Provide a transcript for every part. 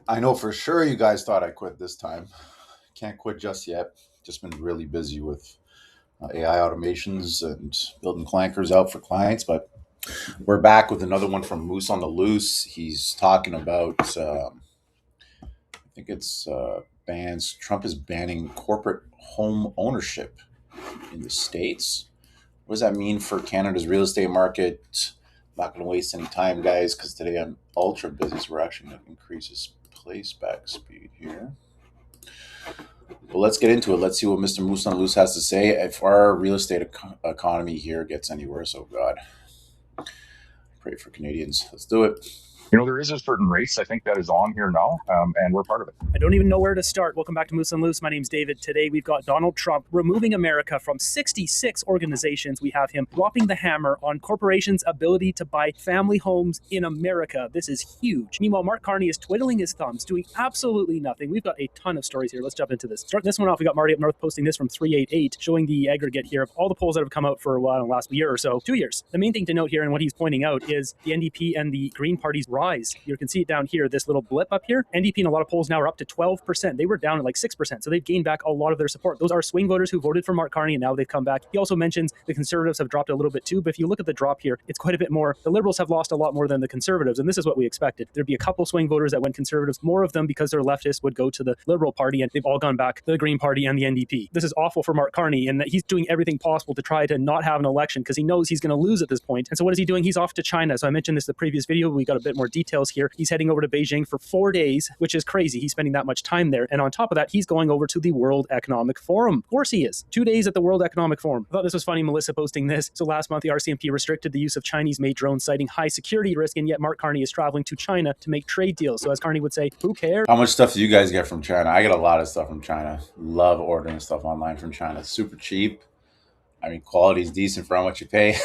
I know for sure you guys thought I quit this time. Can't quit just yet. Just been really busy with AI automations and building clankers out for clients. But we're back with another one from Moose on the Loose. He's talking about, I think it's bans. Trump is banning corporate home ownership in the States. What does that mean for Canada's real estate market? Not going to waste any time, guys, because today I'm ultra busy. So we're actually going to increase his playback speed here. Well, let's get into it. Let's see what Mr. Moose on Loose has to say. If our real estate economy here gets any worse, oh God, pray for Canadians. Let's do it. There is a certain race, I think, that is on here now, and we're part of it. I don't even know where to start. Welcome back to Moose and Loose. My name's David. Today we've got Donald Trump removing America from 66 organizations. We have him dropping the hammer on corporations' ability to buy family homes in America. This is huge. Meanwhile, Mark Carney is twiddling his thumbs, doing absolutely nothing. We've got a ton of stories here. Let's jump into this. Starting this one off, we got Marty up north posting this from 388, showing the aggregate here of all the polls that have come out for a while in the last year or so, 2 years. The main thing to note here and what he's pointing out is the NDP and the Green Party's rise. You can see it down here, this little blip up here. NDP in a lot of polls now are up to 12%. They were down at like 6%, so they've gained back a lot of their support. Those are swing voters who voted for Mark Carney, and now they've come back. He also mentions the Conservatives have dropped a little bit too, but if you look at the drop here, it's quite a bit more. The Liberals have lost a lot more than the Conservatives, and this is what we expected. There'd be a couple swing voters that went Conservatives. More of them, because they're leftists, would go to the Liberal Party, and they've all gone back to the Green Party and the NDP. This is awful for Mark Carney, and that he's doing everything possible to try to not have an election because he knows he's going to lose at this point. And so what is he doing? He's off to China. So I mentioned this in the previous video. We got a bit more details here. He's heading over to Beijing for 4 days, which is crazy. He's spending that much time there. And on top of that, he's going over to the World Economic Forum. Of course he is. 2 days at the World Economic Forum. I thought this was funny, Melissa posting this. So last month, the RCMP restricted the use of Chinese-made drones, citing high security risk, and yet Mark Carney is traveling to China to make trade deals. So as Carney would say, who cares? How much stuff do you guys get from China? I get a lot of stuff from China. Love ordering stuff online from China. It's super cheap. I mean, quality is decent for how much you pay.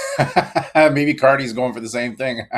Maybe Carney's going for the same thing.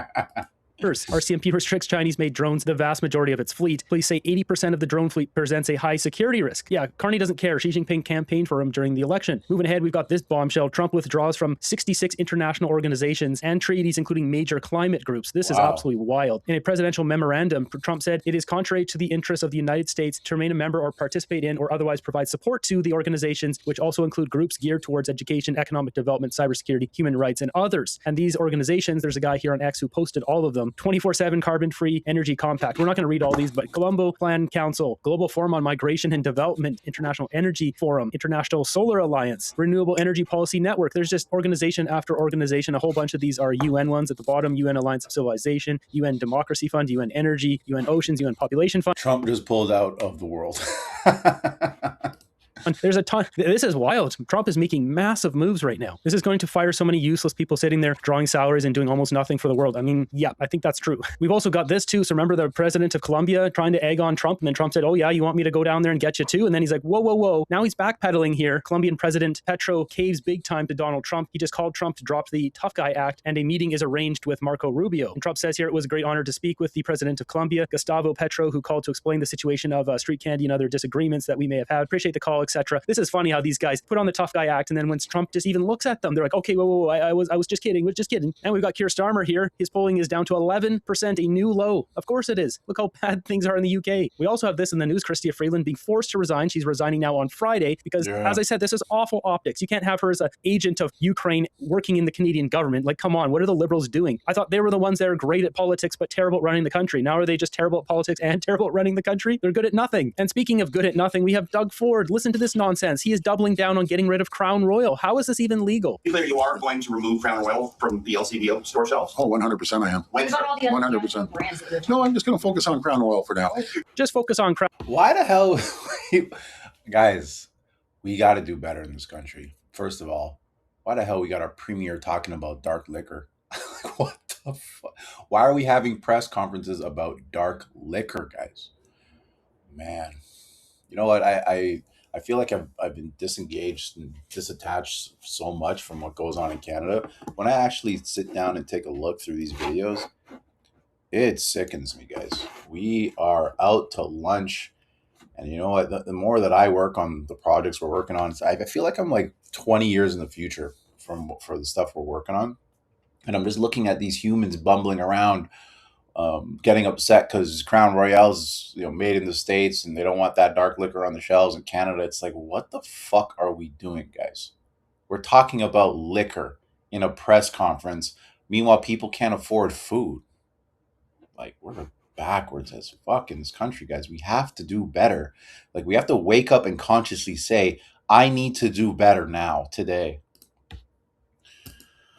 RCMP restricts Chinese-made drones, the vast majority of its fleet. Police say 80% of the drone fleet presents a high security risk. Yeah, Carney doesn't care. Xi Jinping campaigned for him during the election. Moving ahead, we've got this bombshell. Trump withdraws from 66 international organizations and treaties, including major climate groups. This is absolutely wild. In a presidential memorandum, Trump said it is contrary to the interests of the United States to remain a member or participate in or otherwise provide support to the organizations, which also include groups geared towards education, economic development, cybersecurity, human rights, and others. And these organizations, there's a guy here on X who posted all of them. 24/7 Carbon-Free Energy Compact. We're not going to read all these, but Colombo Plan Council, Global Forum on Migration and Development, International Energy Forum, International Solar Alliance, Renewable Energy Policy Network. There's just organization after organization. A whole bunch of these are UN ones at the bottom: UN Alliance of Civilization, UN Democracy Fund, UN Energy, UN Oceans, UN Population Fund. Trump just pulled out of the world. There's a ton. This is wild. Trump is making massive moves right now. This is going to fire so many useless people sitting there drawing salaries and doing almost nothing for the world. I mean, yeah, I think that's true. We've also got this too. So remember the president of Colombia trying to egg on Trump, and then Trump said, oh yeah, you want me to go down there and get you too? And then he's like, whoa, whoa, whoa. Now he's backpedaling here. Colombian President Petro caves big time to Donald Trump. He just called Trump to drop the Tough Guy Act, and a meeting is arranged with Marco Rubio. And Trump says here, it was a great honor to speak with the president of Colombia, Gustavo Petro, who called to explain the situation of street candy and other disagreements that we may have had. Appreciate the call, etc. This is funny how these guys put on the Tough Guy Act, and then when Trump just even looks at them, they're like, okay, whoa, I was just kidding, And we've got Keir Starmer here. His polling is down to 11%, a new low. Of course it is. Look how bad things are in the UK. We also have this in the news: Chrystia Freeland being forced to resign. She's resigning now on Friday because, as I said, this is awful optics. You can't have her as an agent of Ukraine working in the Canadian government. Like, come on, what are the Liberals doing? I thought they were the ones that are great at politics but terrible at running the country. Now are they just terrible at politics and terrible at running the country? They're good at nothing. And speaking of good at nothing, we have Doug Ford. Listen to this nonsense. He is doubling down on getting rid of Crown Royal. How is this even legal? Clear, you are going to remove Crown Royal from the LCBO store shelves? Oh, 100% I am. When is that? 100%. No, I'm just going to focus on Crown Royal for now. Just focus on Crown. Why the hell? Guys, we got to do better in this country. First of all, why the hell we got our premier talking about dark liquor? What the fuck? Why are we having press conferences about dark liquor, guys? Man, you know what? I feel like I've been disengaged and disattached so much from what goes on in Canada. When I actually sit down and take a look through these videos, it sickens me, guys. We are out to lunch. And you know what? The more that I work on the projects we're working on, I feel like I'm like 20 years in the future for the stuff we're working on. And I'm just looking at these humans bumbling around getting upset because Crown Royale's made in the States and they don't want that dark liquor on the shelves in Canada. It's like, what the fuck are we doing, guys? We're talking about liquor in a press conference. Meanwhile, people can't afford food. Like, we're backwards as fuck in this country, guys. We have to do better. Like, we have to wake up and consciously say, I need to do better now, today.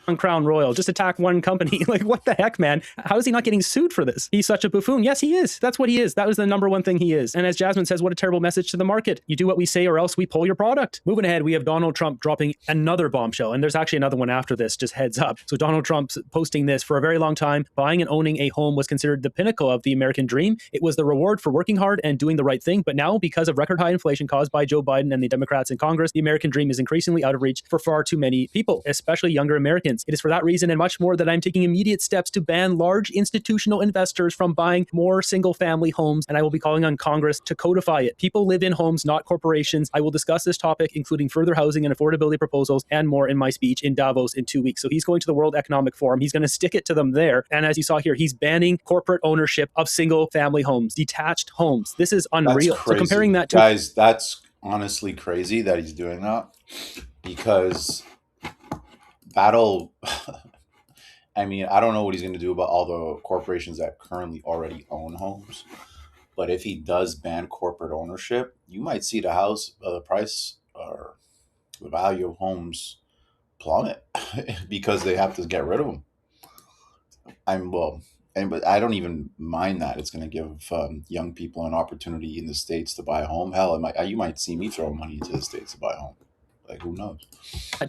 On Crown Royal, just attack one company. Like, what the heck, man? How is he not getting sued for this? He's such a buffoon. Yes, he is. That's what he is. That was the number one thing he is. And as Jasmine says, what a terrible message to the market. You do what we say or else we pull your product. Moving ahead, we have Donald Trump dropping another bombshell. And there's actually another one after this, just heads up. So Donald Trump's posting this: for a very long time, buying and owning a home was considered the pinnacle of the American dream. It was the reward for working hard and doing the right thing. But now, because of record high inflation caused by Joe Biden and the Democrats in Congress, the American dream is increasingly out of reach for far too many people, especially younger Americans. It is for that reason and much more that I'm taking immediate steps to ban large institutional investors from buying more single-family homes, and I will be calling on Congress to codify it. People live in homes, not corporations. I will discuss this topic, including further housing and affordability proposals and more, in my speech in Davos in 2 weeks. So he's going to the World Economic Forum. He's going to stick it to them there. And as you saw here, he's banning corporate ownership of single-family homes, detached homes. This is unreal. So comparing that to... Guys, that's honestly crazy that he's doing that, because that'll... I mean, I don't know what he's going to do about all the corporations that currently already own homes. But if he does ban corporate ownership, you might see the price or the value of homes plummet because they have to get rid of them. But I don't even mind that. It's going to give young people an opportunity in the States to buy a home. Hell, you might see me throw money into the States to buy a home. Like, who knows?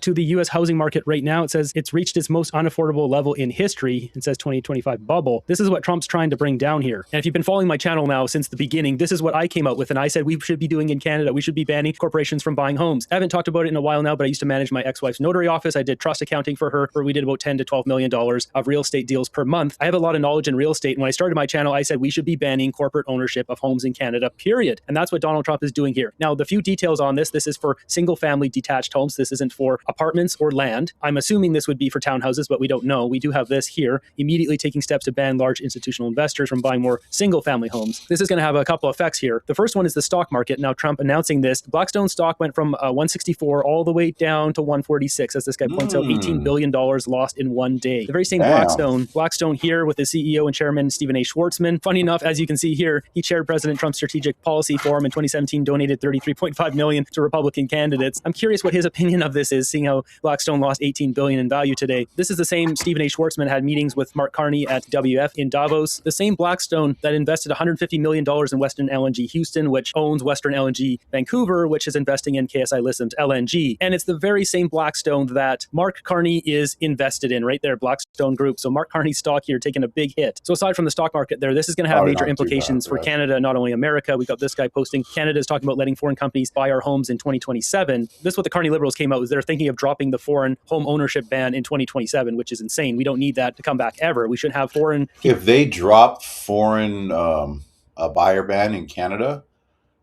To the U.S. housing market right now, it says it's reached its most unaffordable level in history. It says 2025 bubble. This is what Trump's trying to bring down here. And if you've been following my channel now since the beginning, this is what I came out with. And I said we should be doing in Canada. We should be banning corporations from buying homes. I haven't talked about it in a while now, but I used to manage my ex-wife's notary office. I did trust accounting for her, where we did about $10 to $12 million of real estate deals per month. I have a lot of knowledge in real estate. And when I started my channel, I said we should be banning corporate ownership of homes in Canada, period. And that's what Donald Trump is doing here. Now, the few details on this is for single-family detached homes. This isn't for apartments or land. I'm assuming this would be for townhouses, but we don't know. We do have this here, immediately taking steps to ban large institutional investors from buying more single-family homes. This is going to have a couple effects here. The first one is the stock market. Now, Trump announcing this, Blackstone stock went from 164 all the way down to 146, as this guy points out, $18 billion lost in one day. The very same Blackstone here with the CEO and chairman, Stephen A. Schwartzman. Funny enough, as you can see here, he chaired President Trump's Strategic Policy Forum in 2017, donated $33.5 million to Republican candidates. I'm curious what his opinion of this is, seeing how Blackstone lost $18 billion in value today. This is the same Stephen A. Schwartzman had meetings with Mark Carney at WF in Davos. The same Blackstone that invested $150 million in Western LNG Houston, which owns Western LNG Vancouver, which is investing in KSI Lisbon's LNG. And it's the very same Blackstone that Mark Carney is invested in right there, Blackstone Group. So Mark Carney's stock here taking a big hit. So aside from the stock market there, this is going to have major implications for Canada, not only America. We've got this guy posting, Canada is talking about letting foreign companies buy our homes in 2027. This is what the Carney Liberals came out with. They're thinking of dropping the foreign home ownership ban in 2027, which is insane. We don't need that to come back ever. We should have foreign... If they drop foreign a buyer ban in Canada,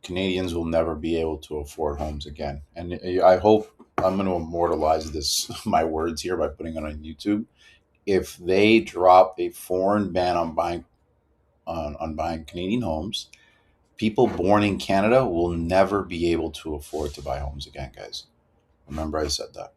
Canadians will never be able to afford homes again. And I hope I'm going to immortalize my words here by putting it on YouTube. If they drop a foreign ban on buying Canadian homes, people born in Canada will never be able to afford to buy homes again, guys. Remember I said that.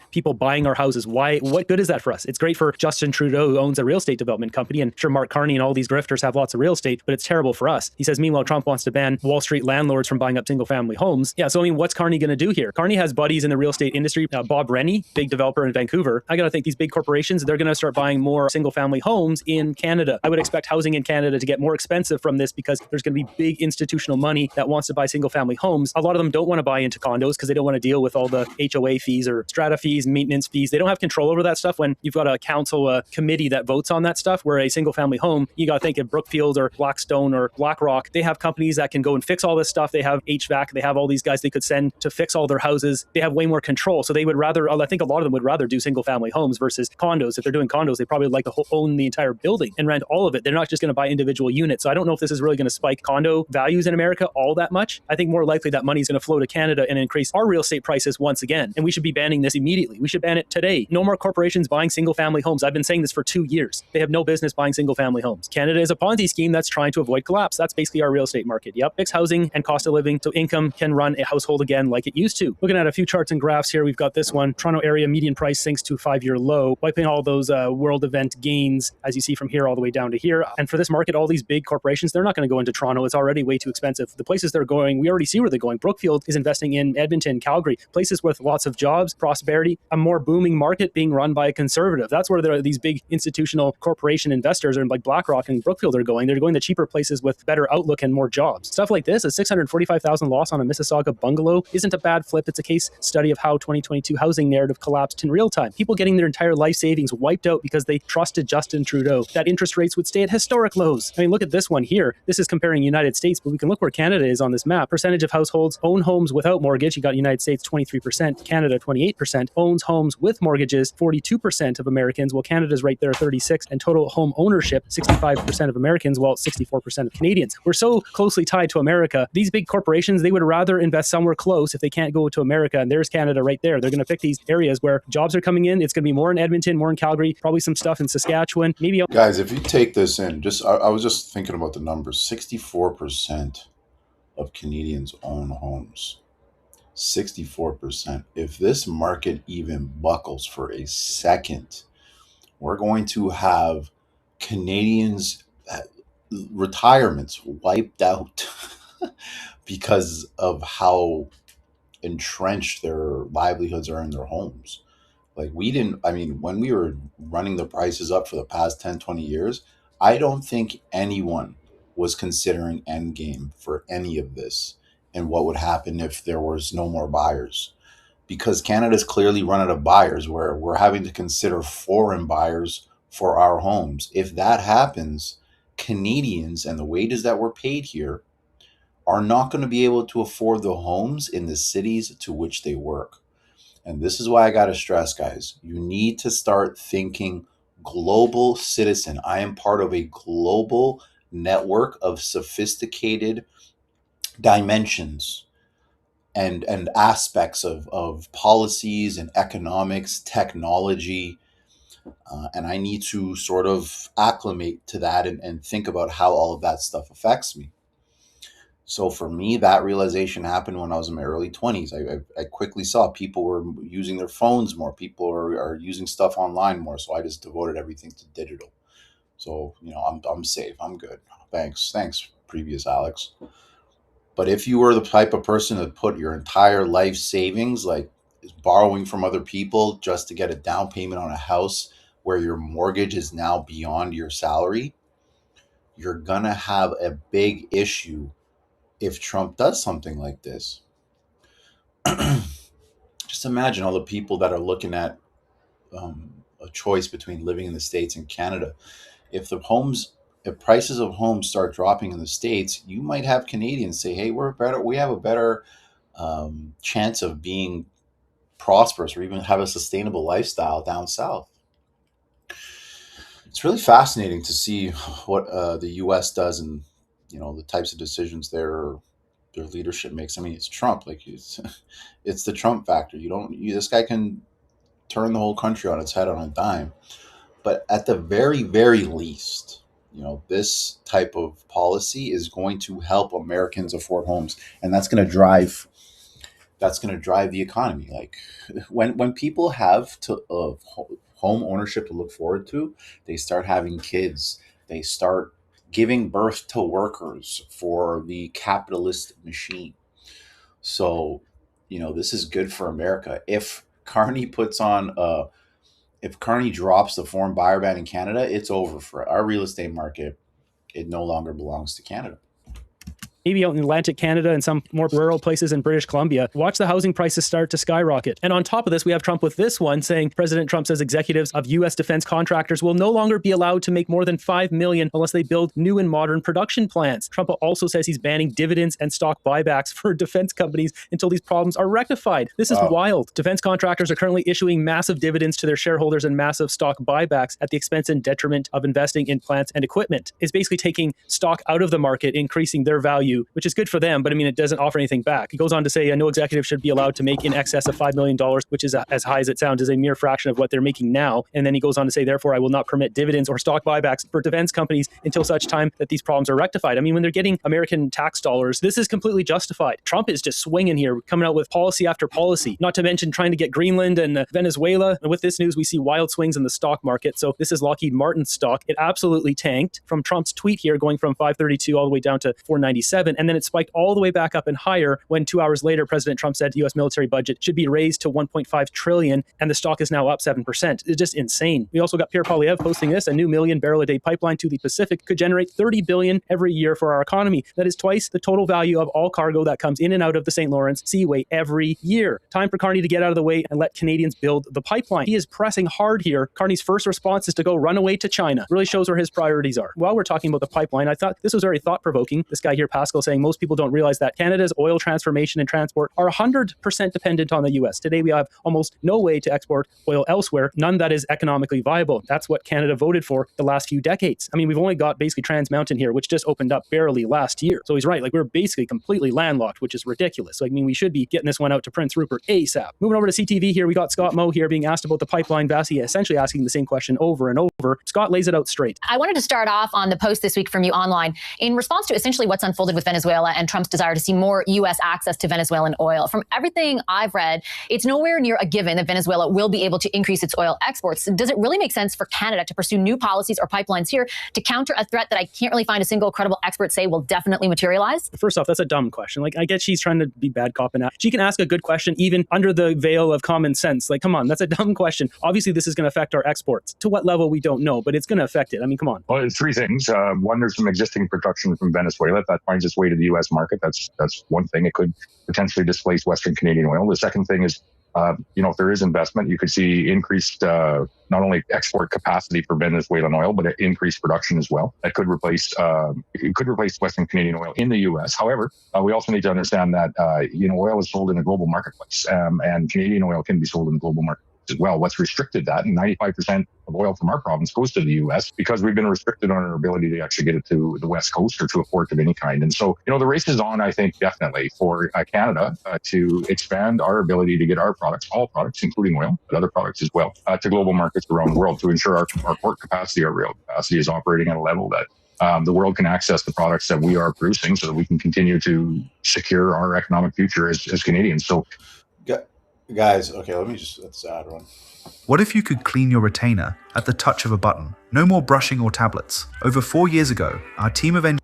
People buying our houses. Why? What good is that for us? It's great for Justin Trudeau, who owns a real estate development company, and sure, Mark Carney and all these grifters have lots of real estate, but it's terrible for us. He says, meanwhile, Trump wants to ban Wall Street landlords from buying up single-family homes. Yeah, so I mean, what's Carney going to do here? Carney has buddies in the real estate industry. Bob Rennie, big developer in Vancouver. I got to think these big corporations, they're going to start buying more single-family homes in Canada. I would expect housing in Canada to get more expensive from this because there's going to be big institutional money that wants to buy single-family homes. A lot of them don't want to buy into condos because they don't want to deal with all the HOA fees or strata fees, maintenance fees. They don't have control over that stuff when you've got a council, a committee that votes on that stuff, where a single family home, you got to think of Brookfield or Blackstone or BlackRock. They have companies that can go and fix all this stuff. They have HVAC. They have all these guys they could send to fix all their houses. They have way more control. So they would rather, I think a lot of them would rather do single family homes versus condos. If they're doing condos, they probably like to own the entire building and rent all of it. They're not just going to buy individual units. So I don't know if this is really going to spike condo values in America all that much. I think more likely that money is going to flow to Canada and increase our real estate prices once again. And we should be banning this immediately. immediately. We should ban it today. No more corporations buying single-family homes. I've been saying this for 2 years. They have no business buying single-family homes. Canada is a Ponzi scheme that's trying to avoid collapse. That's basically our real estate market. Yep. Fixed housing and cost of living so income can run a household again like it used to. Looking at a few charts and graphs here, we've got this one. Toronto area median price sinks to a 5-year low, wiping all those world event gains, as you see from here all the way down to here. And for this market, all these big corporations, they're not going to go into Toronto. It's already way too expensive. The places they're going, we already see where they're going. Brookfield is investing in Edmonton, Calgary, places with lots of jobs, prosperity, a more booming market being run by a conservative. That's where these big institutional corporation investors are like BlackRock and Brookfield are going. They're going to cheaper places with better outlook and more jobs. Stuff like this, a $645,000 loss on a Mississauga bungalow isn't a bad flip. It's a case study of how 2022 housing narrative collapsed in real time. People getting their entire life savings wiped out because they trusted Justin Trudeau that interest rates would stay at historic lows. I mean, look at this one here. This is comparing United States, but we can look where Canada is on this map. Percentage of households own homes without mortgage. You got United States 23%, Canada 28%, owns homes with mortgages, 42% of Americans. Well, Canada's right there, 36%, and total home ownership, 65% of Americans, well, 64% of Canadians. We're so closely tied to America. These big corporations, they would rather invest somewhere close if they can't go to America, and there's Canada right there. They're going to pick these areas where jobs are coming in. It's going to be more in Edmonton, more in Calgary, probably some stuff in Saskatchewan, maybe. Guys, if you take this in, I was just thinking about the numbers. 64% of Canadians own homes. 64%. If this market even buckles for a second, we're going to have Canadians' retirements wiped out because of how entrenched their livelihoods are in their homes. Like when we were running the prices up for the past 10, 20 years, I don't think anyone was considering endgame for any of this and what would happen if there was no more buyers. Because Canada's clearly run out of buyers, where we're having to consider foreign buyers for our homes. If that happens, Canadians and the wages that we're paid here are not going to be able to afford the homes in the cities to which they work. And this is why I got to stress, guys, you need to start thinking global citizen. I am part of a global network of sophisticated dimensions and aspects of policies and economics, technology. And I need to sort of acclimate to that and think about how all of that stuff affects me. So for me, that realization happened when I was in my early 20s. I quickly saw people were using their phones more. People are using stuff online more. So I just devoted everything to digital. So, I'm safe. I'm good. Thanks, previous Alex. But if you were the type of person that put your entire life savings, like borrowing from other people just to get a down payment on a house where your mortgage is now beyond your salary, you're going to have a big issue if Trump does something like this. Just imagine all the people that are looking at a choice between living in the States and Canada. If prices of homes start dropping in the States, you might have Canadians say, hey, we have a better chance of being prosperous or even have a sustainable lifestyle down south. It's really fascinating to see what the U.S. does and the types of decisions their leadership makes. I mean, it's Trump. Like it's the Trump factor. This guy can turn the whole country on its head on a dime. But at the very, very least, this type of policy is going to help Americans afford homes, and that's going to drive the economy. Like when people have home ownership to look forward to, they start having kids. They start giving birth to workers for the capitalist machine. So, this is good for America. If Carney drops the foreign buyer ban in Canada, it's over for our real estate market. It no longer belongs to Canada. Maybe out in Atlantic Canada and some more rural places in British Columbia, watch the housing prices start to skyrocket. And on top of this, we have Trump with this one saying President Trump says executives of U.S. defense contractors will no longer be allowed to make more than $5 million unless they build new and modern production plants. Trump also says he's banning dividends and stock buybacks for defense companies until these problems are rectified. This is wild. Defense contractors are currently issuing massive dividends to their shareholders and massive stock buybacks at the expense and detriment of investing in plants and equipment. It's basically taking stock out of the market, increasing their value do, which is good for them, but I mean, it doesn't offer anything back. He goes on to say, no executive should be allowed to make in excess of $5 million, which is, as high as it sounds, is a mere fraction of what they're making now. And then he goes on to say, therefore, I will not permit dividends or stock buybacks for defense companies until such time that these problems are rectified. I mean, when they're getting American tax dollars, this is completely justified. Trump is just swinging here, coming out with policy after policy, not to mention trying to get Greenland and Venezuela. And with this news, we see wild swings in the stock market. So this is Lockheed Martin's stock. It absolutely tanked from Trump's tweet here, going from 532 all the way down to 497. And then it spiked all the way back up and higher when 2 hours later, President Trump said the U.S. military budget should be raised to 1.5 trillion, and the stock is now up 7%. It's just insane. We also got Pierre Poilievre posting this: a new million barrel a day pipeline to the Pacific could generate 30 billion every year for our economy. That is twice the total value of all cargo that comes in and out of the St. Lawrence Seaway every year. Time for Carney to get out of the way and let Canadians build the pipeline. He is pressing hard here. Carney's first response is to go run away to China. Really shows where his priorities are. While we're talking about the pipeline, I thought this was very thought-provoking. This guy here, Pascal, saying most people don't realize that Canada's oil transformation and transport are 100% dependent on the U.S. Today, we have almost no way to export oil elsewhere, none that is economically viable. That's what Canada voted for the last few decades. I mean, we've only got basically Trans Mountain here, which just opened up barely last year. So he's right. Like, we're basically completely landlocked, which is ridiculous. So, I mean, we should be getting this one out to Prince Rupert ASAP. Moving over to CTV here, we got Scott Moe here being asked about the pipeline. Vassy essentially asking the same question over and over. Scott lays it out straight. I wanted to start off on the post this week from you online in response to essentially what's unfolded with Venezuela and Trump's desire to see more U.S. access to Venezuelan oil. From everything I've read, it's nowhere near a given that Venezuela will be able to increase its oil exports. Does it really make sense for Canada to pursue new policies or pipelines here to counter a threat that I can't really find a single credible expert say will definitely materialize? First off, that's a dumb question. Like, I get she's trying to be bad cop and that. She can ask a good question even under the veil of common sense. Like, come on, that's a dumb question. Obviously, this is going to affect our exports. To what level, we don't know, but it's going to affect it. I mean, come on. Well, it's three things. One, there's some existing production from Venezuela. If that finds its way to the U.S. market, that's one thing. It could potentially displace Western Canadian oil. The second thing is, if there is investment, you could see increased not only export capacity for Venezuelan oil, but increased production as well. That could replace Western Canadian oil in the U.S. However, we also need to understand that oil is sold in a global marketplace, and Canadian oil can be sold in a global market as well. What's restricted that, and 95% of oil from our province goes to the U.S. because we've been restricted on our ability to actually get it to the West Coast or to a port of any kind. And so, the race is on, I think, definitely for Canada to expand our ability to get our products, all products, including oil, but other products as well, to global markets around the world to ensure our port capacity, our rail capacity is operating at a level that the world can access the products that we are producing so that we can continue to secure our economic future as Canadians. So, guys, okay, that's the odd one. What if you could clean your retainer at the touch of a button? No more brushing or tablets. Over 4 years ago, our team of engineers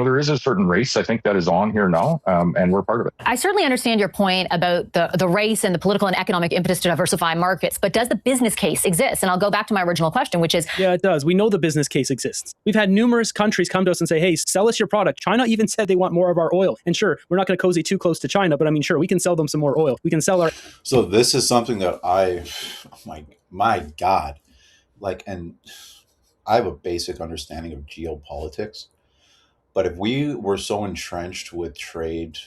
there is a certain race, I think, that is on here now, and we're part of it. I certainly understand your point about the race and the political and economic impetus to diversify markets, but does the business case exist? And I'll go back to my original question, which is... Yeah, it does. We know the business case exists. We've had numerous countries come to us and say, hey, sell us your product. China even said they want more of our oil. And sure, we're not going to cozy too close to China, but I mean, sure, we can sell them some more oil. We can sell our... So this is something that my God, and I have a basic understanding of geopolitics. But if we were so entrenched with trade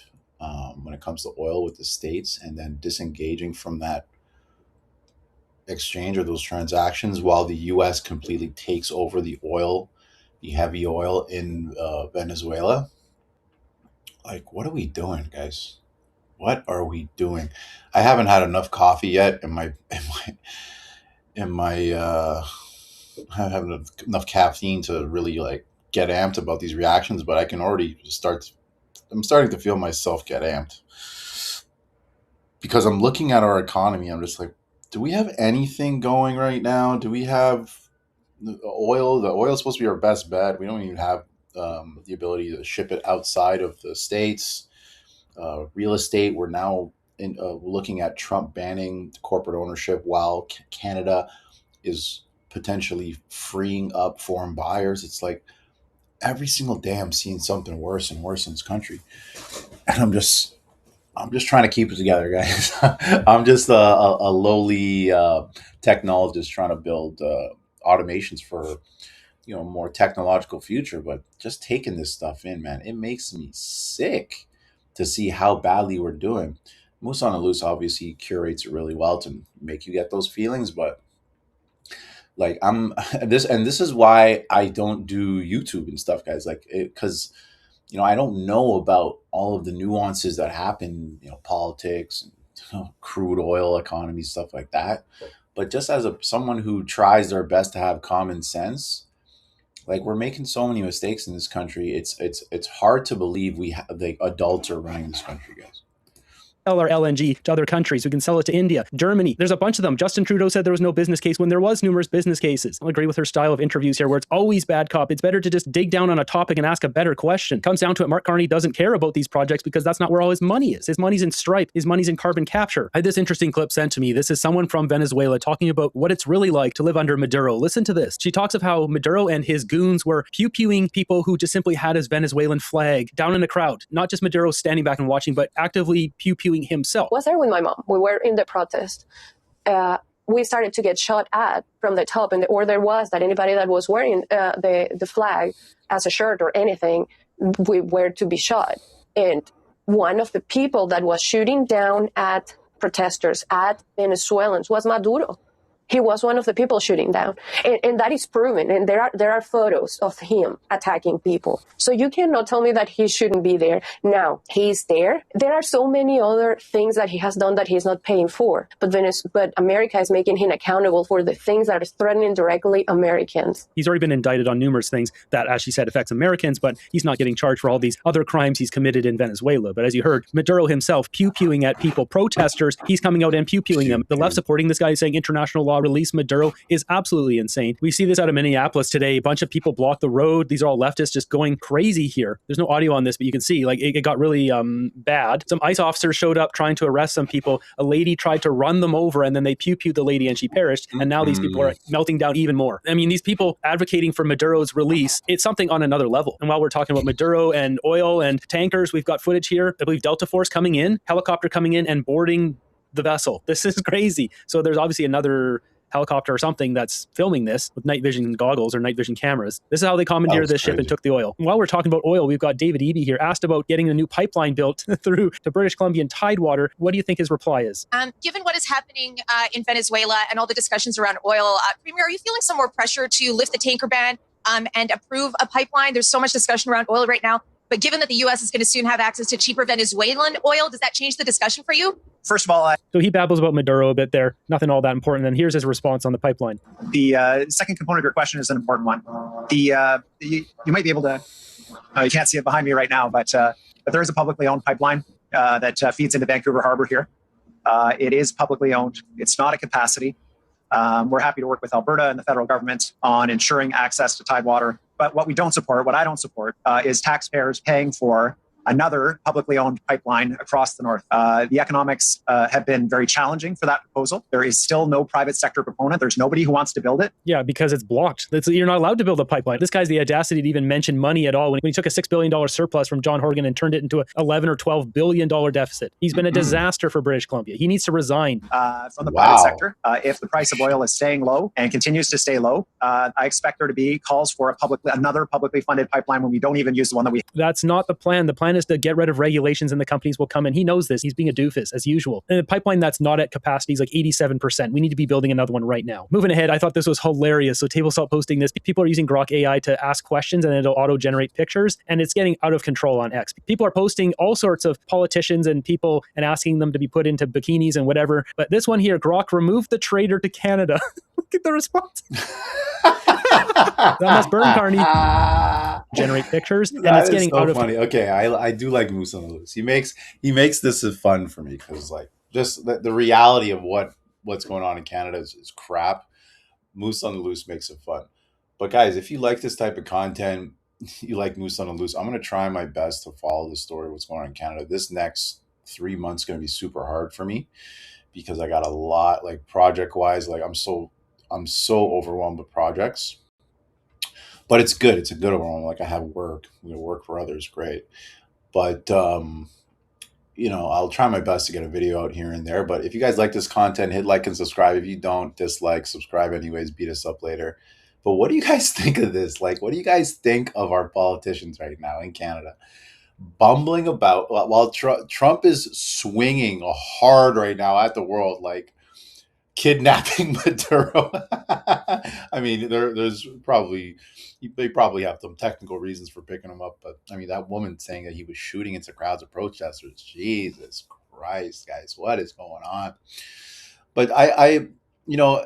when it comes to oil with the States and then disengaging from that exchange or those transactions while the U.S. completely takes over the heavy oil in Venezuela, what are we doing, guys? What are we doing? I haven't had enough coffee yet I haven't enough caffeine to really get amped about these reactions, but I can already I'm starting to feel myself get amped because I'm looking at our economy. I'm just like, do we have anything going right now? Do we have the oil? The oil is supposed to be our best bet. We don't even have the ability to ship it outside of the States. Real estate, we're now looking at Trump banning corporate ownership while Canada is potentially freeing up foreign buyers. It's like, every single day I'm seeing something worse and worse in this country. And I'm just trying to keep it together, guys. I'm just a lowly technologist trying to build automations for, more technological future. But just taking this stuff in, man, it makes me sick to see how badly we're doing. Moose on a Loose obviously curates it really well to make you get those feelings, but this is why I don't do YouTube and stuff, guys. Because I don't know about all of the nuances that happen, politics and crude oil economy, stuff like that. But just as someone who tries their best to have common sense, like, we're making so many mistakes in this country. It's hard to believe we have the adults are running this country, guys. Sell our LNG to other countries. We can sell it to India, Germany. There's a bunch of them. Justin Trudeau said there was no business case when there was numerous business cases. I'll agree with her style of interviews here where it's always bad cop. It's better to just dig down on a topic and ask a better question. Comes down to it, Mark Carney doesn't care about these projects because that's not where all his money is. His money's in Stripe. His money's in carbon capture. I had this interesting clip sent to me. This is someone from Venezuela talking about what it's really like to live under Maduro. Listen to this. She talks of how Maduro and his goons were pew-pewing people who just simply had his Venezuelan flag down in the crowd. Not just Maduro standing back and watching, but actively pew-pewing himself. Was there with my mom. We were in the protest. We started to get shot at from the top, and the order was that anybody that was wearing the flag as a shirt or anything, we were to be shot. And one of the people that was shooting down at protesters, at Venezuelans, was Maduro. He was one of the people shooting down. And that is proven. And there are photos of him attacking people. So you cannot tell me that he shouldn't be there. Now, he's there. There are so many other things that he has done that he's not paying for. But America is making him accountable for the things that are threatening directly Americans. He's already been indicted on numerous things that, as she said, affects Americans, but he's not getting charged for all these other crimes he's committed in Venezuela. But as you heard, Maduro himself pew-pewing at people, protesters, he's coming out and pew-pewing them. The left supporting this guy is saying international law release Maduro is absolutely insane. We see this out of Minneapolis today. A bunch of people block the road. These are all leftists just going crazy here. There's no audio on this, but you can see like it got really bad. Some ICE officers showed up trying to arrest some people. A lady tried to run them over and then they pew-pewed the lady and she perished. And now these people are melting down even more. I mean, these people advocating for Maduro's release, it's something on another level. And while we're talking about Maduro and oil and tankers, we've got footage here. I believe Delta Force coming in, helicopter coming in and boarding the vessel. This is crazy. So there's obviously another helicopter or something that's filming this with night vision goggles or night vision cameras. This is how they commandeered this ship and took the oil. And while we're talking about oil, we've got David Eby here asked about getting a new pipeline built through to British Columbian Tidewater. What do you think his reply is? Given what is happening in Venezuela and all the discussions around oil, Premier, are you feeling some more pressure to lift the tanker ban and approve a pipeline? There's so much discussion around oil right now. But given that the U.S. is going to soon have access to cheaper Venezuelan oil, does that change the discussion for you? First of all, so he babbles about Maduro a bit there. Nothing all that important. And here's his response on the pipeline. The second component of your question is an important one. You might be able to, you can't see it behind me right now, but there is a publicly owned pipeline that feeds into Vancouver Harbor here. It is publicly owned. It's not a capacity. We're happy to work with Alberta and the federal government on ensuring access to Tidewater. But what we don't support, what I don't support, is taxpayers paying for another publicly owned pipeline across the north. The economics have been very challenging for that proposal. There is still no private sector proponent. There's nobody who wants to build it. Yeah, because it's blocked. You're not allowed to build a pipeline. This guy's the audacity to even mention money at all. When he took a $6 billion surplus from John Horgan and turned it into an $11 or $12 billion deficit. He's been a disaster for British Columbia. He needs to resign. From the private sector, if the price of oil is staying low and continues to stay low, I expect there to be calls for another publicly funded pipeline when we don't even use the one that we have. That's not the plan. The plan is to get rid of regulations and the companies will come in. He knows this. He's being a doofus as usual. And a pipeline that's not at capacity is like 87%. We need to be building another one right now. Moving ahead, I thought this was hilarious. So Table Salt posting this. People are using Grok AI to ask questions and it'll auto-generate pictures. And it's getting out of control on X. People are posting all sorts of politicians and people and asking them to be put into bikinis and whatever. But this one here, Grok removed the traitor to Canada. Look at the response. That must burn, Carney. Generate pictures, and that it's getting so out of funny. Okay, I do like Moose on the Loose. He makes this fun for me because like just the reality of what's going on in Canada is crap. Moose on the Loose makes it fun. But guys, if you like this type of content, you like Moose on the Loose, I'm gonna try my best to follow the story of what's going on in Canada. This next 3 months gonna be super hard for me because I got a lot like project wise. Like I'm so overwhelmed with projects. But it's good. It's a good overwhelm. Like I have work. Work for others. Great. But, I'll try my best to get a video out here and there. But if you guys like this content, hit like and subscribe. If you don't, dislike, subscribe anyways. Beat us up later. But what do you guys think of this? Like, what do you guys think of our politicians right now in Canada? Bumbling about while Trump is swinging hard right now at the world. Like, kidnapping Maduro. I mean, there's probably they probably have some technical reasons for picking him up, but I mean, that woman saying that he was shooting into crowds of protesters. Jesus Christ, guys, what is going on? But you know,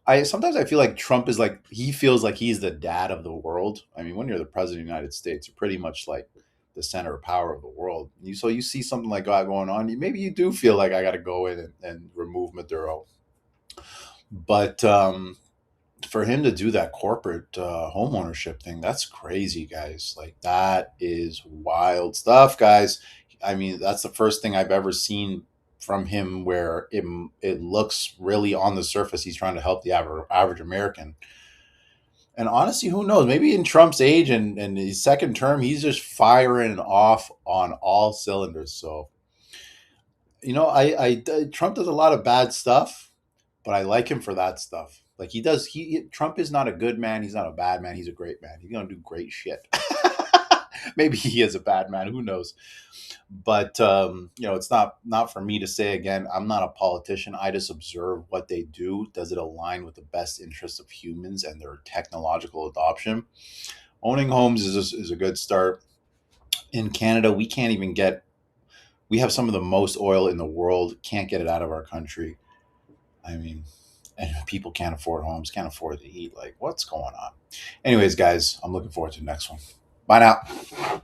I sometimes I feel like Trump is like he feels like he's the dad of the world. I mean, when you're the president of the United States, you're pretty much like the center of power of the world. So you see something like that going on, maybe you do feel like I got to go in and remove Maduro. But for him to do that corporate home ownership thing, that's crazy, guys. Like that is wild stuff, guys. I mean, that's the first thing I've ever seen from him where it looks really on the surface he's trying to help the average American. And honestly, who knows? Maybe in Trump's age and his second term, he's just firing off on all cylinders. So, Trump does a lot of bad stuff, but I like him for that stuff. Like he does. Trump is not a good man. He's not a bad man. He's a great man. He's gonna do great shit. Maybe he is a bad man. Who knows? But it's not for me to say. Again, I'm not a politician. I just observe what they do. Does it align with the best interests of humans and their technological adoption? Owning homes is a good start. In Canada, we can't even get. We have some of the most oil in the world. Can't get it out of our country. I mean, and people can't afford homes, can't afford to eat. Like, what's going on? Anyways, guys, I'm looking forward to the next one. Bye now.